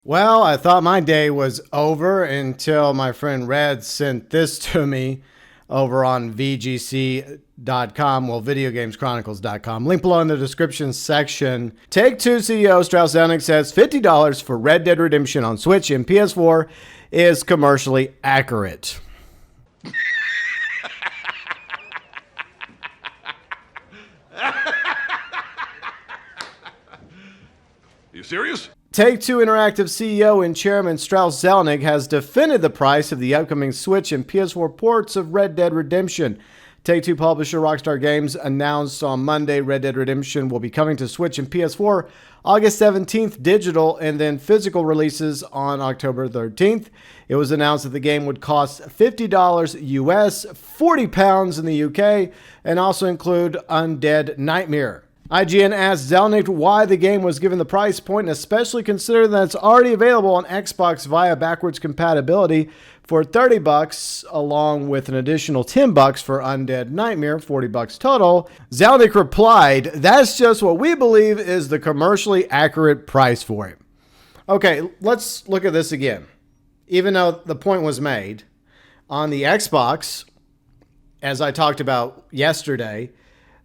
Well, I thought my day was over until my friend Red sent this to me over on VGC.com, well, VideoGamesChronicles.com. Link below in the description section. Take-Two CEO Strauss Zelnick says $50 for Red Dead Redemption on Switch and PS4 is commercially accurate. You serious? Take-Two Interactive CEO and Chairman Strauss Zelnick has defended the price of the upcoming Switch and PS4 ports of Red Dead Redemption. Take-Two publisher Rockstar Games announced on Monday Red Dead Redemption will be coming to Switch and PS4 August 17th digital and then physical releases on October 13th. It was announced that the game would cost $50 US, £40 in the UK, and also include Undead Nightmare. IGN asked Zelnick why the game was given the price point, especially considering that it's already available on Xbox via backwards compatibility for $30, along with an additional $10 for Undead Nightmare, $40 total. Zelnick replied, "That's just what we believe is the commercially accurate price for it." Okay, let's look at this again. Even though the point was made, on the Xbox, as I talked about yesterday,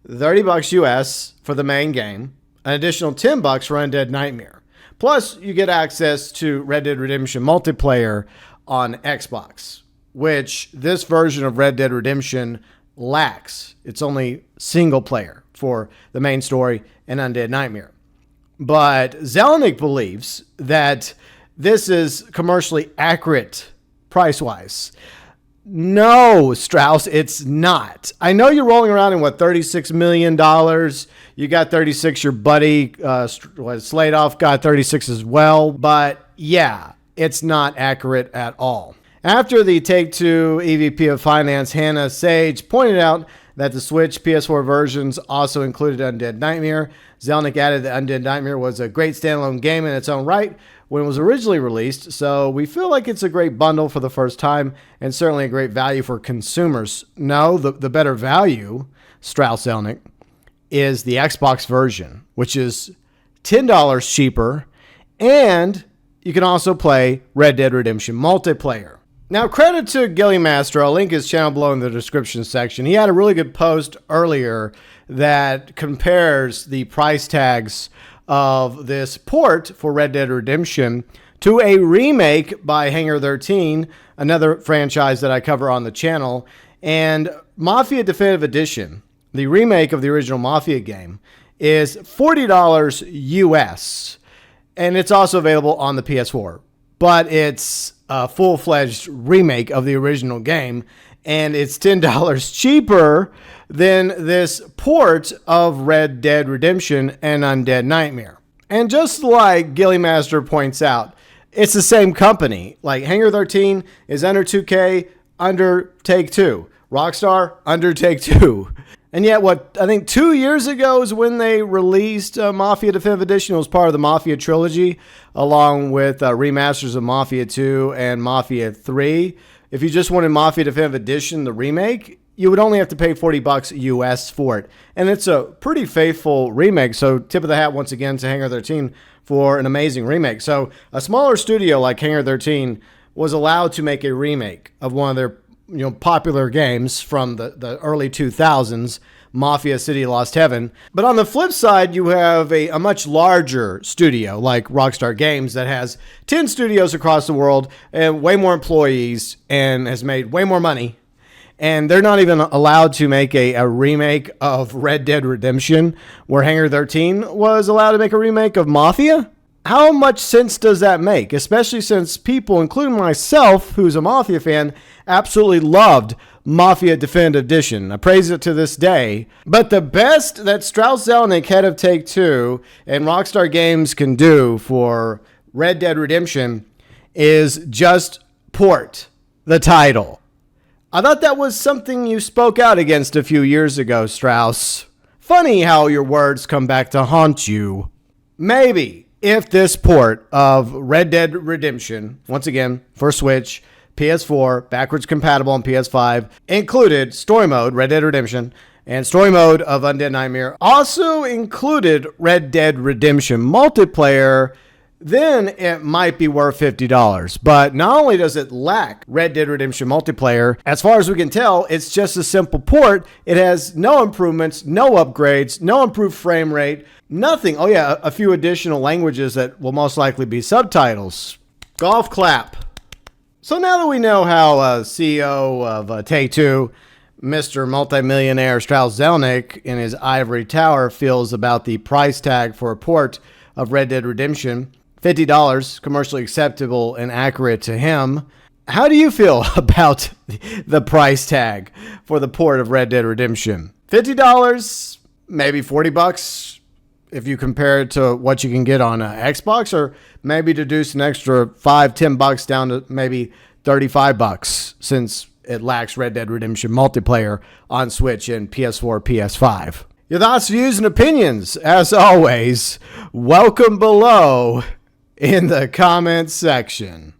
$30 US for the main game, an additional $10 for Undead Nightmare. Plus, you get access to Red Dead Redemption multiplayer on Xbox, which this version of Red Dead Redemption lacks. It's only single player for the main story and Undead Nightmare. But Zelnick believes that this is commercially accurate price-wise. No, Strauss, it's not. I know you're rolling around in, $36 million. You got 36, your buddy Sladoff got 36 as well. But yeah, it's not accurate at all. After the Take-Two EVP of Finance, Hannah Sage, pointed out that the Switch PS4 versions also included Undead Nightmare, Zelnick added that Undead Nightmare was a great standalone game in its own right when it was originally released, so we feel like it's a great bundle for the first time and certainly a great value for consumers. No, the better value, Strauss Zelnick, is the Xbox version, which is $10 cheaper, and you can also play Red Dead Redemption multiplayer. Now, credit to Gilly Master. I'll link his channel below in the description section. He had a really good post earlier that compares the price tags of this port for Red Dead Redemption to a remake by Hangar 13, another franchise that I cover on the channel, and Mafia Definitive Edition, the remake of the original Mafia game, is $40 US, and it's also available on the PS4, but it's a full-fledged remake of the original game, and it's $10 cheaper than this port of Red Dead Redemption and Undead Nightmare. And just like Gilly Master points out, it's the same company. Like Hangar 13 is under 2K, under Take-Two. Rockstar, under Take-Two. And yet, I think 2 years ago is when they released Mafia Definitive Edition. It was part of the Mafia trilogy, along with remasters of Mafia 2 and Mafia 3. If you just wanted Mafia Definitive Edition, the remake, you would only have to pay $40 US for it. And it's a pretty faithful remake. So tip of the hat once again to Hangar 13 for an amazing remake. So a smaller studio like Hangar 13 was allowed to make a remake of one of their popular games from the early 2000s, Mafia City Lost Heaven. But on the flip side, you have a much larger studio like Rockstar Games that has 10 studios across the world and way more employees and has made way more money. And they're not even allowed to make a remake of Red Dead Redemption, where Hangar 13 was allowed to make a remake of Mafia. How much sense does that make? Especially since people, including myself, who's a Mafia fan, absolutely loved Mafia Definitive Edition. I praise it to this day. But the best that Strauss Zelnick, head of Take-Two, and Rockstar Games can do for Red Dead Redemption is just port the title. I thought that was something you spoke out against a few years ago, Strauss. Funny how your words come back to haunt you. Maybe if this port of Red Dead Redemption, once again, for Switch, PS4, backwards compatible on PS5, included story mode, Red Dead Redemption, and story mode of Undead Nightmare, also included Red Dead Redemption multiplayer, then it might be worth $50. But not only does it lack Red Dead Redemption multiplayer, as far as we can tell, it's just a simple port. It has no improvements, no upgrades, no improved frame rate, nothing. Oh yeah, a few additional languages that will most likely be subtitles. Golf clap. So now that we know how CEO of Take-Two, Mr. Multimillionaire Strauss Zelnick in his ivory tower feels about the price tag for a port of Red Dead Redemption, $50, commercially acceptable and accurate to him. How do you feel about the price tag for the port of Red Dead Redemption? $50, maybe $40 if you compare it to what you can get on Xbox, or maybe deduce an extra $5-10 down to maybe $35 since it lacks Red Dead Redemption multiplayer on Switch and PS4, PS5. Your thoughts, views, and opinions, as always, welcome below in the comments section.